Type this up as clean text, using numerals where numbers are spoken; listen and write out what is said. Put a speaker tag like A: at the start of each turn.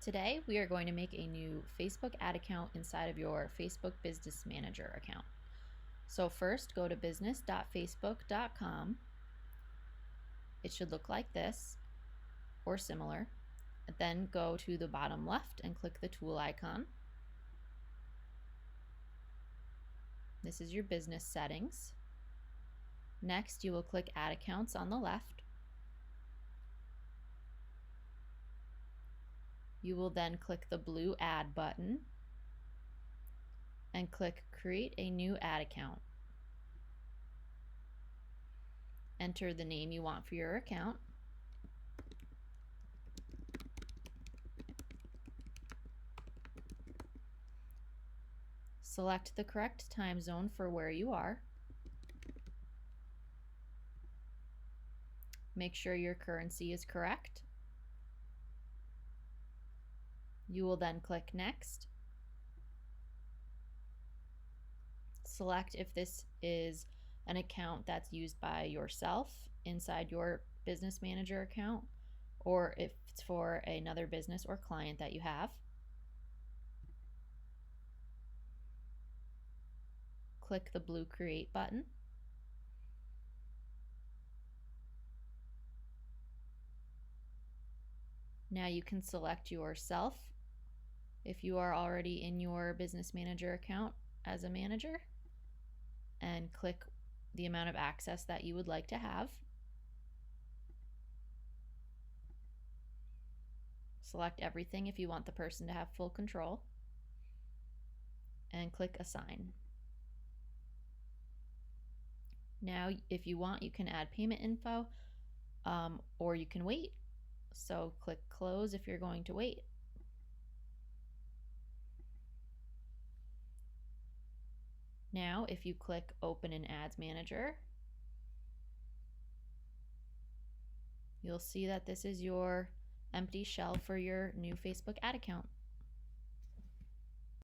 A: Today, we are going to make a new Facebook ad account inside of your Facebook Business Manager account. So first, go to business.facebook.com. It should look like this or similar. Then go to the bottom left and click the tool icon. This is your business settings. Next, you will click Add Accounts on the left. You will then click the blue Add button and click Create a new ad account. Enter the name you want for your account. Select the correct time zone for where you are. Make sure your currency is correct. You will then click Next. Select if this is an account that's used by yourself inside your Business Manager account, or if it's for another business or client that you have. Click the blue Create button. Now you can select yourself if you are already in your Business Manager account as a manager, and click the amount of access that you would like to have. Select everything if you want the person to have full control, and click Assign. Now, if you want, you can add payment info, or you can wait. So click Close if you're going to wait. Now, if you click Open in Ads Manager, you'll see that this is your empty shell for your new Facebook ad account.